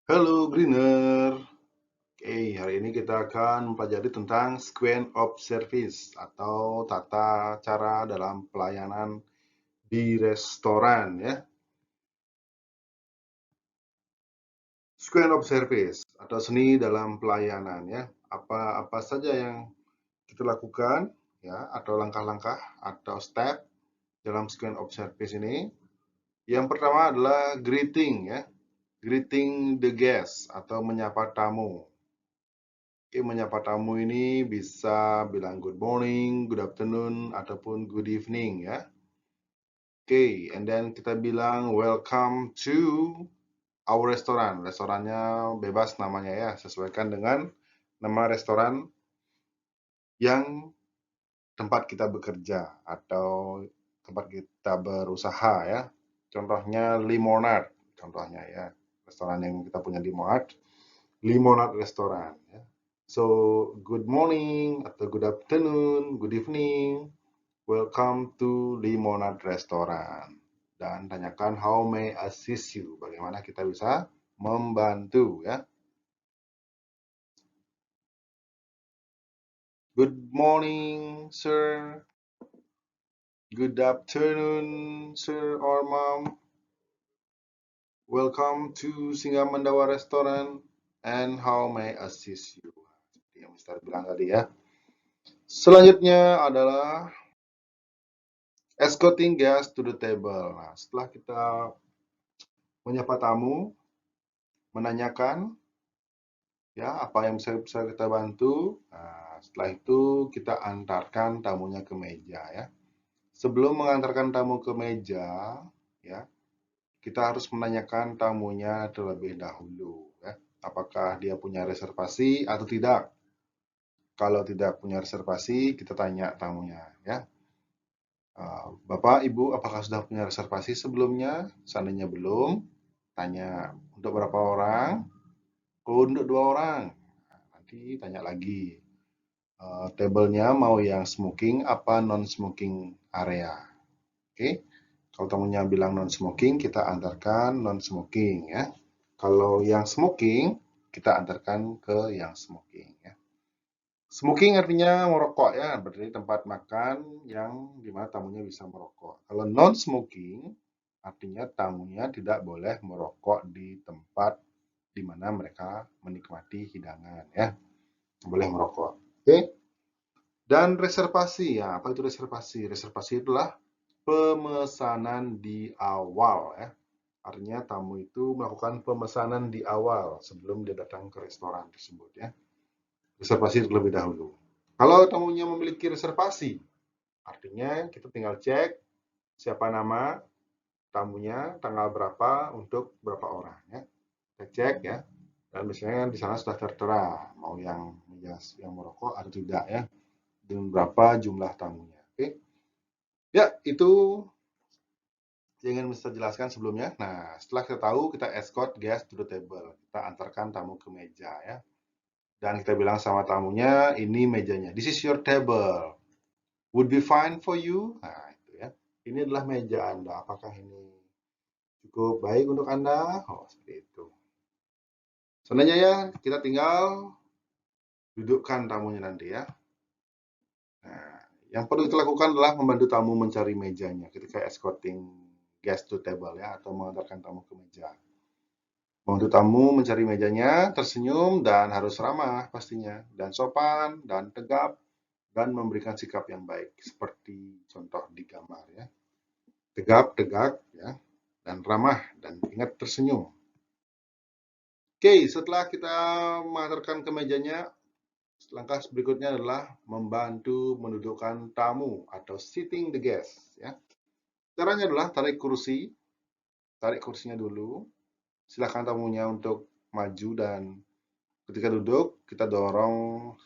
Halo Greener. Oke, hari ini kita akan mempelajari tentang Square of Service atau tata cara dalam pelayanan di restoran ya. Square of Service atau seni dalam pelayanan ya. Apa saja yang kita lakukan ya atau langkah-langkah atau step dalam Square of Service ini. Yang pertama adalah greeting ya. Greeting the guest atau menyapa tamu. Oke, menyapa tamu ini bisa bilang good morning, good afternoon, ataupun good evening ya. Oke, and then kita bilang welcome to our restaurant. Restorannya bebas namanya ya, sesuaikan dengan nama restoran yang tempat kita bekerja atau tempat kita berusaha ya. Contohnya Limonad, contohnya ya. Restoran yang kita punya Limonad Restoran ya. So, good morning atau good afternoon, good evening. Welcome to Limonad Restoran. Dan tanyakan how may I assist you? Bagaimana kita bisa membantu ya. Good morning, sir. Good afternoon, sir or mom. Welcome to Singamandawa Restaurant and how may I assist you? Seperti yang Mister bilang tadi ya. Selanjutnya adalah escorting guests to the table. Nah, setelah kita menyapa tamu, menanyakan ya apa yang bisa kita bantu. Nah, setelah itu kita antarkan tamunya ke meja ya. Sebelum mengantarkan tamu ke meja, ya, kita harus menanyakan tamunya terlebih dahulu ya. Apakah dia punya reservasi atau tidak? Kalau tidak punya reservasi, kita tanya tamunya ya. Bapak, Ibu, apakah sudah punya reservasi sebelumnya? Seandainya belum, tanya untuk berapa orang? Oh, untuk 2 orang. Nah, nanti tanya lagi, tablenya mau yang smoking apa non-smoking area. Oke, kalau tamunya bilang non-smoking, kita antarkan non-smoking ya. Kalau yang smoking, kita antarkan ke yang smoking ya. Smoking artinya merokok ya, berarti tempat makan yang dimana tamunya bisa merokok. Kalau non-smoking, artinya tamunya tidak boleh merokok di tempat di mana mereka menikmati hidangan ya, boleh merokok. Oke. Dan reservasi ya, apa itu reservasi? Reservasi itulah pemesanan di awal ya. Artinya tamu itu melakukan pemesanan di awal sebelum dia datang ke restoran tersebut ya. Reservasi terlebih dahulu. Kalau tamunya memiliki reservasi, artinya kita tinggal cek siapa nama tamunya, tanggal berapa, untuk berapa orang ya. Kita cek ya. Dan misalnya di sana sudah tertera mau yang merokok atau tidak ya. Dan berapa jumlah tamunya. Oke. Ya, itu yang ingin saya jelaskan sebelumnya. Nah, setelah kita tahu, kita escort guest to the table. Kita antarkan tamu ke meja ya. Dan kita bilang sama tamunya, ini mejanya. This is your table. Would be fine for you. Nah, itu ya. Ini adalah meja Anda. Apakah ini cukup baik untuk Anda? Oh, seperti itu. Sebenarnya ya, kita tinggal dudukkan tamunya nanti ya. Nah, yang perlu kita lakukan adalah membantu tamu mencari mejanya ketika escorting guest to table ya, atau mengantarkan tamu ke meja. Membantu tamu mencari mejanya, tersenyum, dan harus ramah pastinya, dan sopan, dan tegap, dan memberikan sikap yang baik, seperti contoh di gambar ya. Tegap, tegak, ya, dan ramah, dan ingat tersenyum. Oke, setelah kita mengantarkan ke mejanya, langkah berikutnya adalah membantu mendudukkan tamu atau sitting the guest. Ya. Caranya adalah tarik kursinya dulu, silakan tamunya untuk maju dan ketika duduk, kita dorong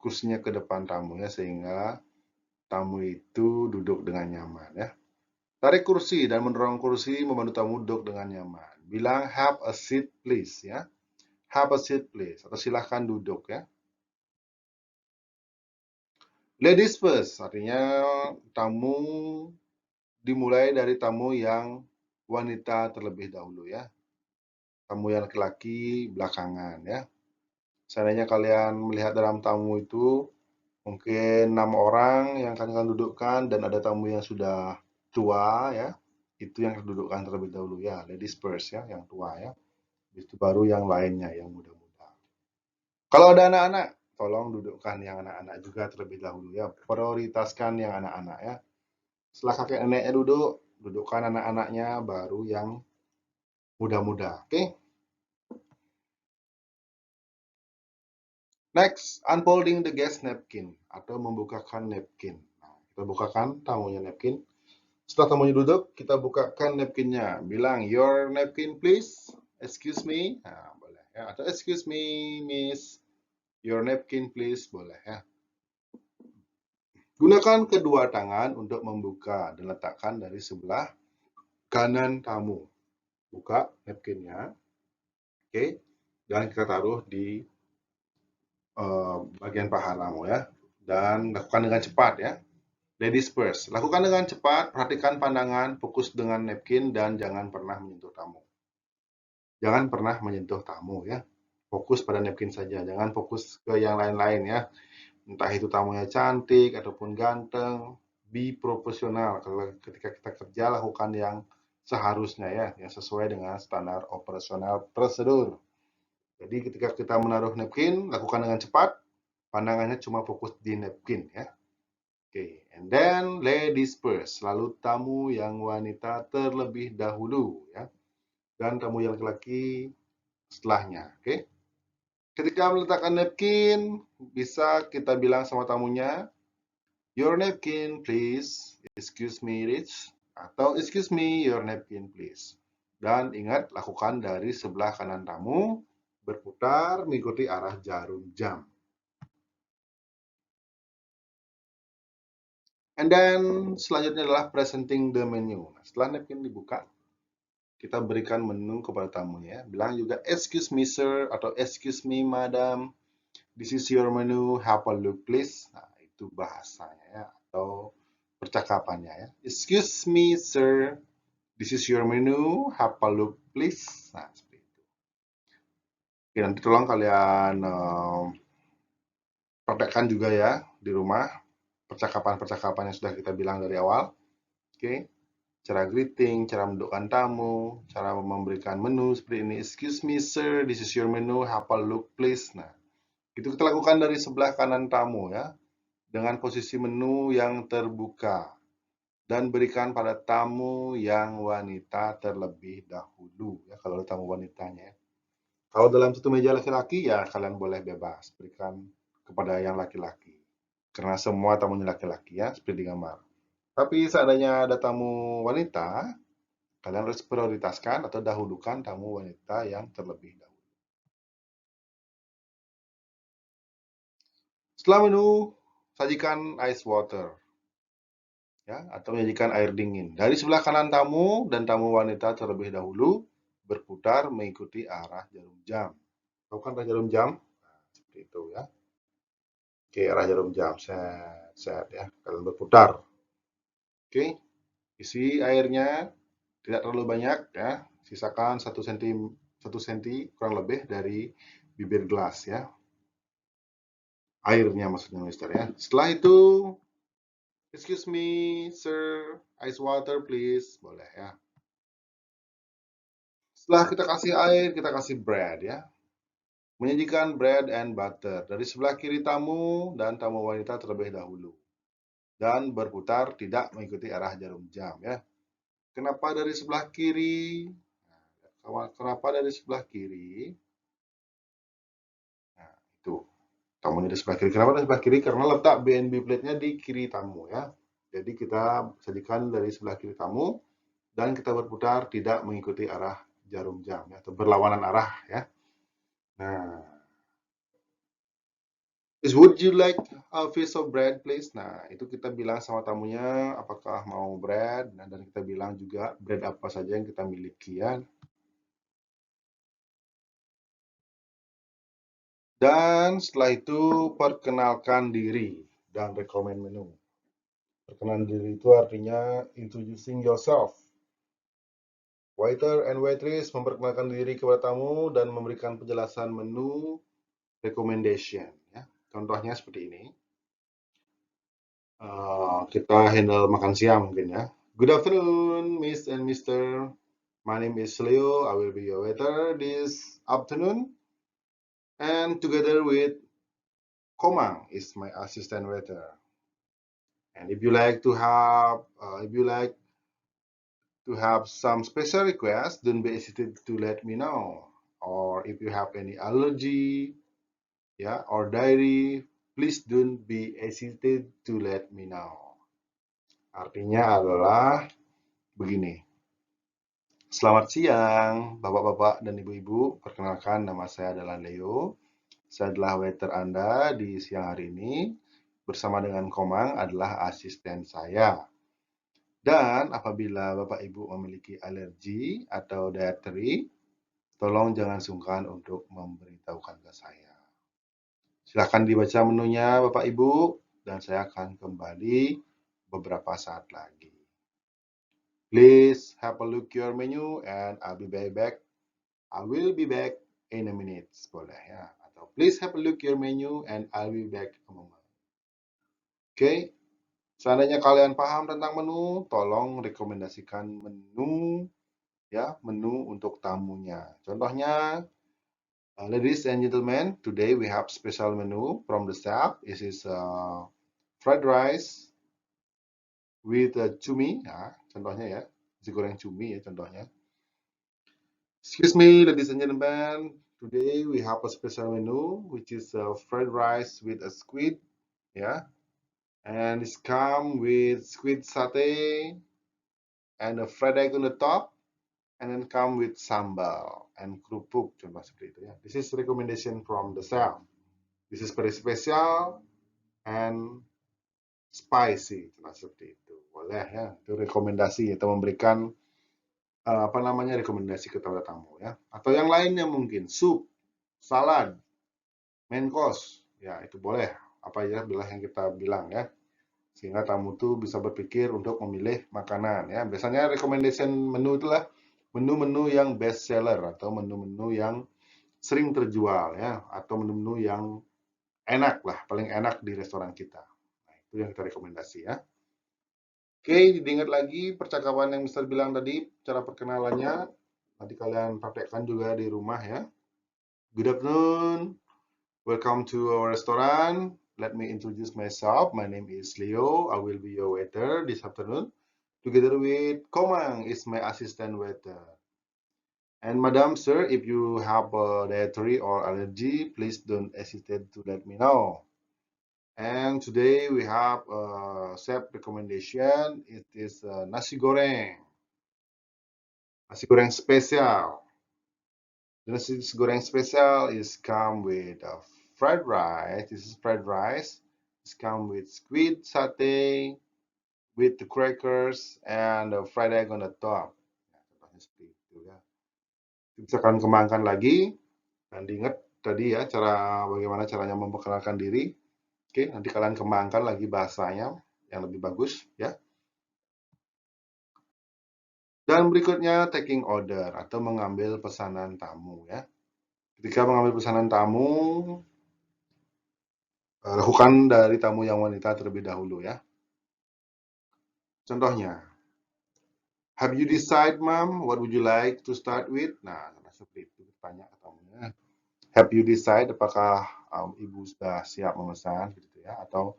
kursinya ke depan tamu ya, sehingga tamu itu duduk dengan nyaman ya. Tarik kursi dan mendorong kursi membantu tamu duduk dengan nyaman. Bilang have a seat please ya. Have a seat please atau silahkan duduk ya. Ladies first artinya tamu dimulai dari tamu yang wanita terlebih dahulu ya. tamu yang laki-laki belakangan ya. Seandainya kalian melihat dalam tamu itu mungkin 6 orang yang akan kalian dudukkan dan ada tamu yang sudah tua ya, itu yang dudukkan terlebih dahulu ya, ladies first ya, yang tua ya. Itu baru yang lainnya yang muda-muda. Kalau ada anak-anak, tolong dudukkan yang anak-anak juga terlebih dahulu ya. Prioritaskan yang anak-anak ya. Setelah kakek neneknya duduk, dudukkan anak-anaknya baru yang muda-muda. Oke? Next, unfolding the guest napkin atau membukakan napkin. Nah, kita bukakan tamunya napkin. Setelah tamunya duduk, kita bukakan napkinnya. Bilang, your napkin please. Excuse me. Nah, boleh ya. Atau excuse me, miss. Your napkin please. Boleh ya. Gunakan kedua tangan untuk membuka dan letakkan dari sebelah kanan tamu. Buka napkinnya. Oke. Dan kita taruh di bagian pahalamu ya. Dan lakukan dengan cepat ya. Ladies first. Lakukan dengan cepat, perhatikan pandangan, fokus dengan napkin, dan jangan pernah menyentuh tamu. Jangan pernah menyentuh tamu ya. Fokus pada napkin saja, jangan fokus ke yang lain-lain ya. Entah itu tamunya cantik ataupun ganteng, be profesional. Ketika kita kerja, lakukan yang seharusnya ya, yang sesuai dengan standar operasional prosedur. Jadi ketika kita menaruh napkin, lakukan dengan cepat, pandangannya cuma fokus di napkin ya. Oke, and then ladies first, lalu tamu yang wanita terlebih dahulu ya, dan tamu yang laki-laki setelahnya. Oke, ketika meletakkan napkin, bisa kita bilang sama tamunya, your napkin please, excuse me Rich, atau excuse me your napkin please. Dan ingat, lakukan dari sebelah kanan tamu, berputar mengikuti arah jarum jam. And then selanjutnya adalah presenting the menu. Nah, setelah napkin dibuka, kita berikan menu kepada tamunya. Bilang juga excuse me sir atau excuse me madam, this is your menu, have a look please. Nah, itu bahasanya ya, atau percakapannya ya. Excuse me sir, this is your menu, have a look please. Nah, seperti itu. Oke, nanti tolong kalian praktekkan juga ya di rumah percakapan-percakapan yang sudah kita bilang dari awal. Oke, cara greeting, cara mendudukkan tamu, cara memberikan menu seperti ini. Excuse me sir, this is your menu, have a look please. Nah, itu kita lakukan dari sebelah kanan tamu ya, dengan posisi menu yang terbuka. Dan berikan pada tamu yang wanita terlebih dahulu ya, kalau tamu wanitanya. Kalau dalam satu meja laki-laki ya kalian boleh bebas berikan kepada yang laki-laki. Karena semua tamunya laki-laki ya, seperti di gambar. Tapi seandainya ada tamu wanita, kalian harus prioritaskan atau dahulukan tamu wanita yang terlebih dahulu. Setelah menu, sajikan ice water ya, atau menyajikan air dingin. Dari sebelah kanan tamu dan tamu wanita terlebih dahulu berputar mengikuti arah jarum jam. Tahu kan arah jarum jam? Nah, seperti itu ya. Oke, arah jarum jam. Set ya. Kalian berputar. Oke, isi airnya tidak terlalu banyak ya. Sisakan 1 cm kurang lebih dari bibir gelas ya. Airnya maksudnya Mister ya. Setelah itu, excuse me sir, ice water please. Boleh ya. Setelah kita kasih air, kita kasih bread ya. Menyajikan bread and butter dari sebelah kiri tamu dan tamu wanita terlebih dahulu. Dan berputar tidak mengikuti arah jarum jam ya. Kenapa dari sebelah kiri? Kenapa dari sebelah kiri? Nah, itu. Tamunya di sebelah kiri. Kenapa di sebelah kiri? Karena letak BNB plate-nya di kiri tamu ya. Jadi kita sajikan dari sebelah kiri tamu dan kita berputar tidak mengikuti arah jarum jam ya, atau berlawanan arah ya. Nah, would you like a piece of bread please? Nah, itu kita bilang sama tamunya apakah mau bread, nah, dan kita bilang juga bread apa saja yang kita miliki ya. Dan setelah itu perkenalkan diri dan recommend menu. Perkenalan diri itu artinya introducing yourself. Waiter and waitress memperkenalkan diri kepada tamu dan memberikan penjelasan menu recommendation. Ya. Contohnya seperti ini. Kita handle makan siang mungkin ya. Good afternoon, Miss and Mr. My name is Leo. I will be your waiter this afternoon. And together with Komang is my assistant waiter. And if you like to have some special requests, don't be hesitant to let me know. Or if you have any allergy, yeah, or diary, please don't be hesitant to let me know. Artinya adalah begini. Selamat siang, Bapak-bapak dan Ibu-ibu. Perkenalkan, nama saya adalah Leo. Saya adalah waiter Anda di siang hari ini. Bersama dengan Komang adalah asisten saya. Dan apabila Bapak Ibu memiliki alergi atau dietary, tolong jangan sungkan untuk memberitahukan ke saya. Silakan dibaca menunya Bapak Ibu, dan saya akan kembali beberapa saat lagi. Please have a look your menu and I'll be back. I will be back in a minute. Boleh ya. Atau please have a look your menu and I'll be back a moment. Oke. Seandainya kalian paham tentang menu, tolong rekomendasikan menu ya, menu untuk tamunya. Contohnya, ladies and gentlemen, today we have special menu from the chef. This is fried rice with cumi, ya, contohnya ya, nasi goreng cumi ya contohnya. Excuse me, ladies and gentlemen, today we have a special menu which is fried rice with a squid, ya, and it's come with squid satay and a fried egg on the top. And then come with sambal and kerupuk, contoh seperti itu ya. This is recommendation from the chef. This is very special and spicy, contoh seperti itu. Boleh ya, itu rekomendasi atau memberikan apa namanya rekomendasi kepada tamu ya. Atau yang lainnya mungkin sup, salad, main course, ya itu boleh. Apa ya adalah yang kita bilang ya. Sehingga tamu tuh bisa berpikir untuk memilih makanan ya. Biasanya recommendation menu itulah menu-menu yang best seller atau menu-menu yang sering terjual ya, atau menu-menu yang enak lah, paling enak di restoran kita. Nah, itu yang kita rekomendasi ya. Oke, diingat lagi percakapan yang Mister bilang tadi, cara perkenalannya. Nanti kalian praktekkan juga di rumah ya. Good afternoon, welcome to our restaurant. Let me introduce myself. My name is Leo. I will be your waiter this afternoon. Together with Komang is my assistant waiter. And Madam, sir, if you have a dietary or allergy, please don't hesitate to let me know. And today we have a chef recommendation. It is nasi goreng. Nasi goreng spesial. The nasi goreng spesial is come with fried rice. This is fried rice. It's come with squid satay, with the crackers and the fried egg on the top. Ya, contohnya seperti itu ya. Bisa kalian kembangkan lagi dan diingat tadi ya bagaimana caranya memperkenalkan diri. Oke, nanti kalian kembangkan lagi bahasanya yang lebih bagus ya. Dan berikutnya taking order atau mengambil pesanan tamu ya. Ketika mengambil pesanan tamu, lakukan dari tamu yang wanita terlebih dahulu ya. Contohnya, have you decide, ma'am, what would you like to start with? Nah, seperti itu tanya ke tamunya. Have you decide, apakah ibu sudah siap memesan gitu ya? Atau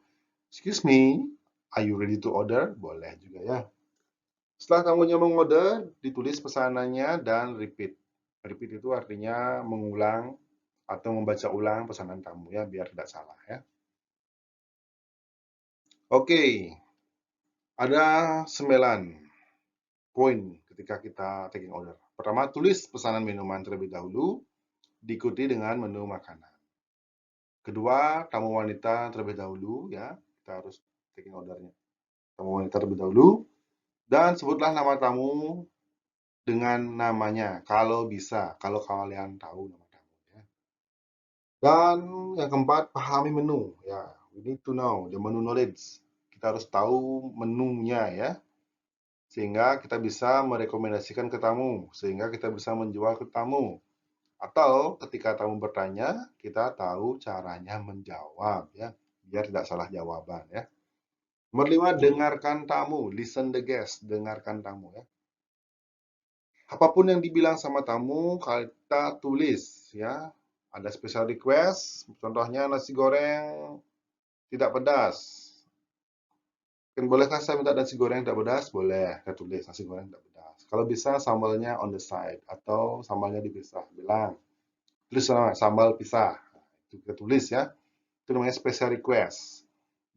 excuse me, are you ready to order? Boleh juga ya. Setelah tamunya mengorder, ditulis pesanannya dan repeat. Repeat itu artinya mengulang atau membaca ulang pesanan tamu ya, biar tidak salah ya. Oke, ada 9 poin ketika kita taking order. Pertama, tulis pesanan minuman terlebih dahulu, diikuti dengan menu makanan. Kedua, tamu wanita terlebih dahulu ya, kita harus taking ordernya. Tamu wanita terlebih dahulu, dan sebutlah nama tamu dengan namanya, kalau bisa, kalau kalian tahu nama tamunya. Dan yang keempat, pahami menu ya. We need to know the menu knowledge. Kita harus tahu menunya ya. sehingga kita bisa merekomendasikan ke tamu, sehingga kita bisa menjual ke tamu. Atau ketika tamu bertanya, kita tahu caranya menjawab ya, biar tidak salah jawaban ya. Nomor 5, dengarkan tamu, listen the guest, dengarkan tamu ya. Apapun yang dibilang sama tamu, kita tulis ya. Ada special request, contohnya nasi goreng tidak pedas. Bolehkah saya minta nasi goreng tidak pedas? Boleh, kita tulis nasi goreng tidak pedas. Kalau bisa sambalnya on the side atau sambalnya dipisah. Bilang, tulis sambal pisah. Itu kita tulis ya. Itu namanya special request.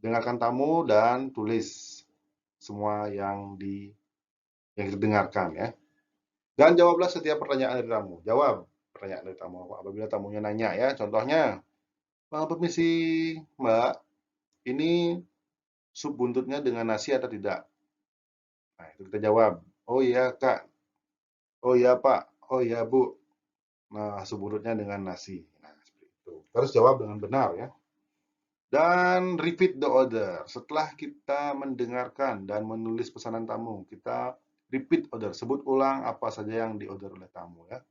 Dengarkan tamu dan tulis semua yang kita dengarkan ya. Dan jawablah setiap pertanyaan dari tamu. Jawab pertanyaan dari tamu apabila tamunya nanya ya. Contohnya, permisi Mbak, ini sup buntutnya dengan nasi atau tidak? Nah, itu kita jawab. Oh iya Kak, oh iya Pak, oh iya Bu. Nah, sup buntutnya dengan nasi. Nah, seperti itu. Terus jawab dengan benar ya. Dan repeat the order. Setelah kita mendengarkan dan menulis pesanan tamu, kita repeat order. Sebut ulang apa saja yang diorder oleh tamu ya.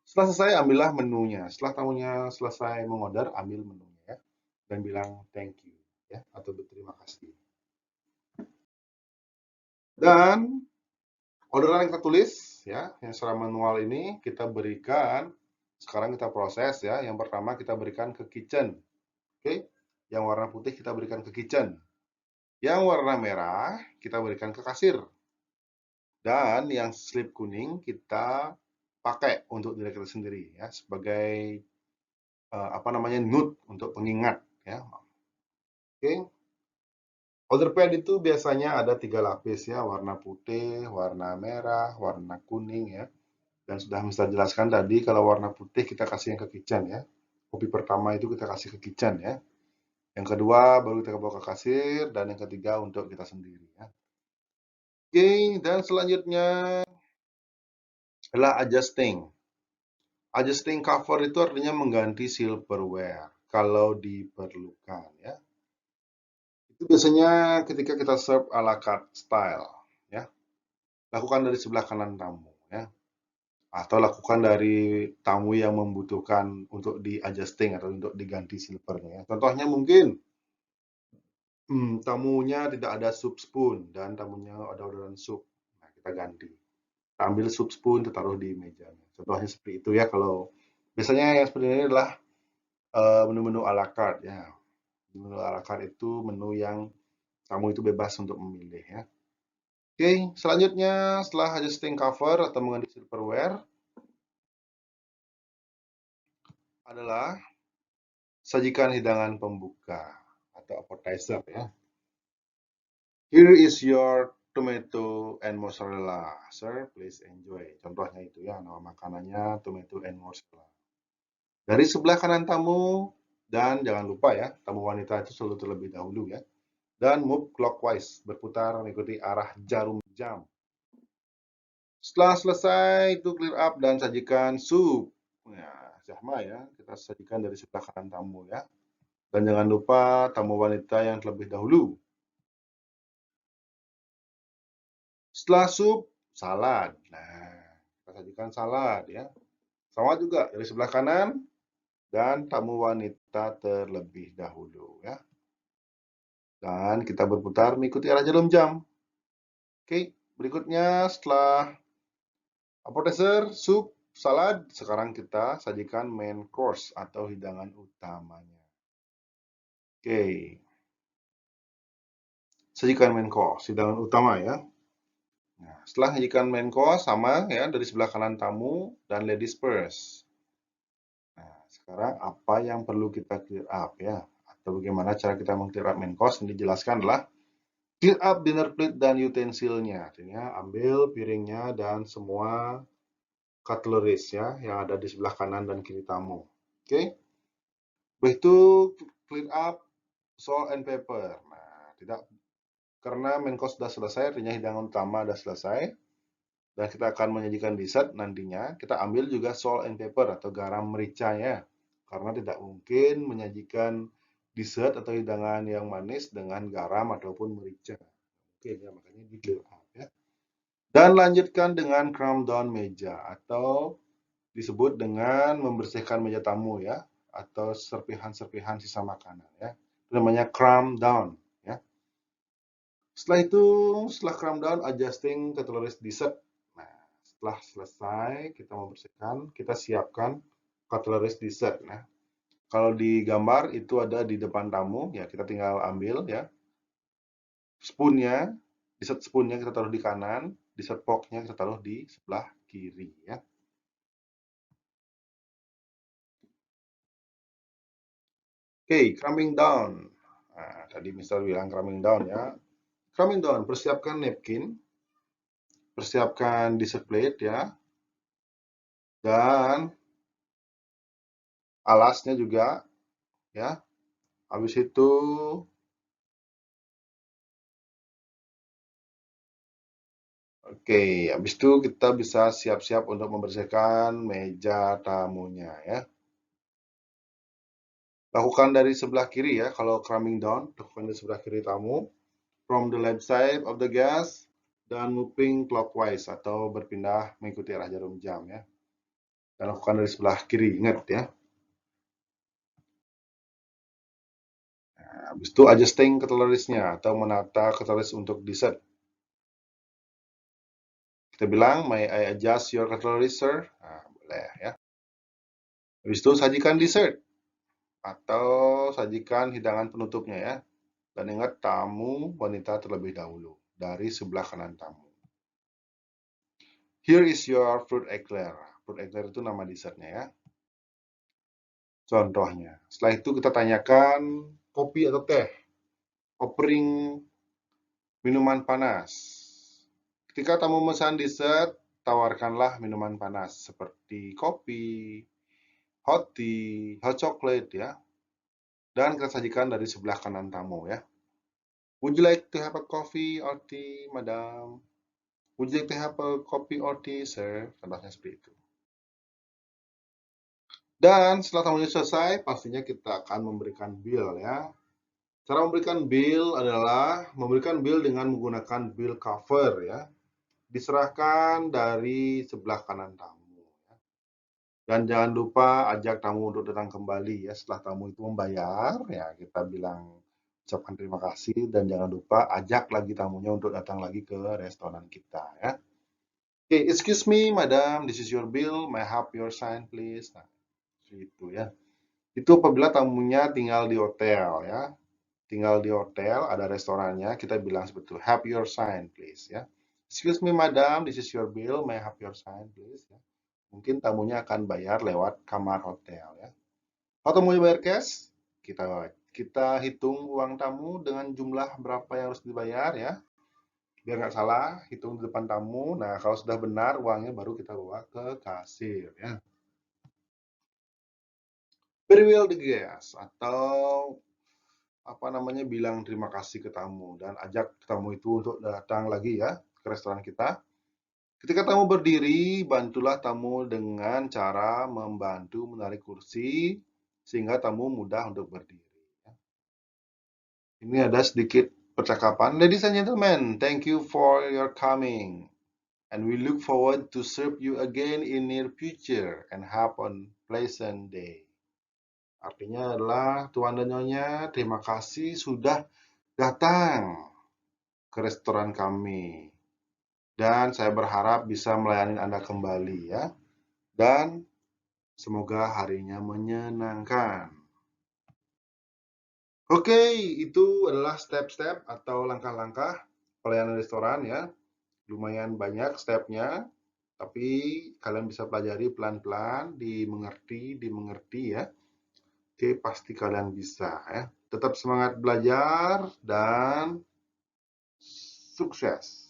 Setelah selesai, ambillah menunya. Setelah tamunya selesai mengorder, ambil menunya ya. Dan bilang thank you ya, atau berterima kasih. Dan orderan yang kita tulis ya, yang secara manual ini kita berikan, sekarang kita proses ya. Yang pertama kita berikan ke kitchen. Oke. Yang warna putih kita berikan ke kitchen. Yang warna merah kita berikan ke kasir. Dan yang slip kuning kita pakai untuk diri kita sendiri ya, sebagai apa namanya, note untuk pengingat ya. Oke. Order pad itu biasanya ada 3 lapis ya, warna putih, warna merah, warna kuning ya. Dan sudah bisa jelaskan tadi, kalau warna putih kita kasih yang ke kitchen ya. Kopi pertama itu kita kasih ke kitchen ya. Yang kedua baru kita bawa ke kasir, dan yang ketiga untuk kita sendiri ya. Oke, dan selanjutnya adalah adjusting. Adjusting cover itu artinya mengganti silverware kalau diperlukan ya. Itu biasanya ketika kita serve a la carte style ya. Lakukan dari sebelah kanan tamu ya. Atau lakukan dari tamu yang membutuhkan untuk di-adjusting atau untuk diganti silvernya ya. Contohnya mungkin tamunya tidak ada soup spoon dan tamunya ada orderan sup. Nah, kita ganti. Kita ambil soup spoon, kita taruh di mejanya. Contohnya seperti itu ya. Kalau biasanya yang seperti ini adalah menu-menu à la carte ya. Menu à la carte itu menu yang tamu itu bebas untuk memilih ya. Oke, selanjutnya setelah adjusting cover atau mengganti silverware adalah sajikan hidangan pembuka atau appetizer ya. Here is your tomato and mozzarella, sir. Please enjoy. Contohnya itu ya, nama makanannya tomato and mozzarella. Dari sebelah kanan tamu, dan jangan lupa ya, tamu wanita itu selalu terlebih dahulu ya. Dan move clockwise, berputar mengikuti arah jarum jam. Setelah selesai, itu clear up dan sajikan sup. Ya, sama ya, kita sajikan dari sebelah kanan tamu ya. Dan jangan lupa tamu wanita yang terlebih dahulu. Setelah sup, salad. Nah, kita sajikan salad ya. Sama juga dari sebelah kanan dan tamu wanita terlebih dahulu ya. Dan kita berputar mengikuti arah jarum jam. Oke, berikutnya setelah appetizer, sup, salad, sekarang kita sajikan main course atau hidangan utamanya. Oke. Sajikan main course, hidangan utama ya. Nah, setelah sajikan main course sama ya, dari sebelah kanan tamu dan ladies first. Nah, sekarang apa yang perlu kita clear up ya? Atau bagaimana cara kita meng-clear up main course? Yang dijelaskan adalah clear up dinner plate dan utensilnya. Artinya ambil piringnya dan semua cutleries ya yang ada di sebelah kanan dan kiri tamu. Oke. Begitu clear up salt and pepper. Nah, tidak, karena main course sudah selesai, artinya hidangan utama sudah selesai, dan kita akan menyajikan dessert nantinya, kita ambil juga salt and pepper atau garam mericanya. Karena tidak mungkin menyajikan dessert atau hidangan yang manis dengan garam ataupun merica. mungkin ya, makanya di clear up ya. Dan lanjutkan dengan calm down meja atau disebut dengan membersihkan meja tamu ya, atau serpihan-serpihan sisa makanan ya. Itu namanya calm down ya. Setelah itu, setelah calm down, adjusting cutlery dessert. Nah, setelah selesai kita membersihkan, kita siapkan cutlery dessert. Nah, kalau di gambar itu ada di depan tamu, ya kita tinggal ambil ya. Spoonnya, dessert spoonnya kita taruh di kanan, dessert forknya kita taruh di sebelah kiri ya. Oke, calming down. Nah, tadi misal bilang calming down ya. Calming down, persiapkan napkin, persiapkan dessert plate ya, dan alasnya juga ya. Habis itu oke, habis itu kita bisa siap-siap untuk membersihkan meja tamunya ya. Lakukan dari sebelah kiri ya, kalau calming down, lakukan dari sebelah kiri tamu, from the left side of the guest, dan moving clockwise atau berpindah mengikuti arah jarum jam ya. Dan lakukan dari sebelah kiri, ingat ya. Nah, habis itu adjusting cutlery-nya atau menata cutlery untuk dessert. Kita bilang, may I adjust your cutlery, sir? Nah, boleh ya. Habis itu sajikan dessert atau sajikan hidangan penutupnya ya. Dan ingat tamu wanita terlebih dahulu dari sebelah kanan tamu. Here is your fruit eclair. Fruit eclair itu nama dessertnya ya. Contohnya. Setelah itu kita tanyakan kopi atau teh. Offering minuman panas. Ketika tamu memesan dessert, tawarkanlah minuman panas seperti kopi, hot tea, hot chocolate ya. Dan kita sajikan dari sebelah kanan tamu ya. Would you like to have a coffee or tea, madam? Would you like to have a coffee or tea, sir? Contohnya seperti itu. Dan setelah tamunya selesai, pastinya kita akan memberikan bill ya. Cara memberikan bill adalah memberikan bill dengan menggunakan bill cover ya. Diserahkan dari sebelah kanan tamu. Dan jangan lupa ajak tamu untuk datang kembali ya. Setelah tamu itu membayar, ya kita bilang ucapkan terima kasih dan jangan lupa ajak lagi tamunya untuk datang lagi ke restoran kita ya. Oke, excuse me, madam, this is your bill. May I have your sign, please? Nah, itu ya. Itu apabila tamunya tinggal di hotel ya. Tinggal di hotel, ada restorannya, kita bilang seperti itu. Have your sign, please ya. Excuse me, madam, this is your bill. May I have your sign, please? Ya. Mungkin tamunya akan bayar lewat kamar hotel ya. Atau mau bayar cash? Kita hitung uang tamu dengan jumlah berapa yang harus dibayar ya. Biar nggak salah, hitung di depan tamu. Nah, kalau sudah benar uangnya baru kita bawa ke kasir ya. Farewell the guest atau apa namanya bilang terima kasih ke tamu dan ajak tamu itu untuk datang lagi ya ke restoran kita. Ketika tamu berdiri, bantulah tamu dengan cara membantu menarik kursi sehingga tamu mudah untuk berdiri. Ini ada sedikit percakapan. Ladies and gentlemen, thank you for your coming. And we look forward to serve you again in near future and have a pleasant day. Artinya adalah Tuan dan Nyonya, terima kasih sudah datang ke restoran kami. Dan saya berharap bisa melayani Anda kembali ya. Dan semoga harinya menyenangkan. Oke, itu adalah step-step atau langkah-langkah pelayanan restoran ya. Lumayan banyak stepnya, tapi kalian bisa pelajari pelan-pelan, dimengerti ya. Oke, pasti kalian bisa ya. Tetap semangat belajar dan sukses.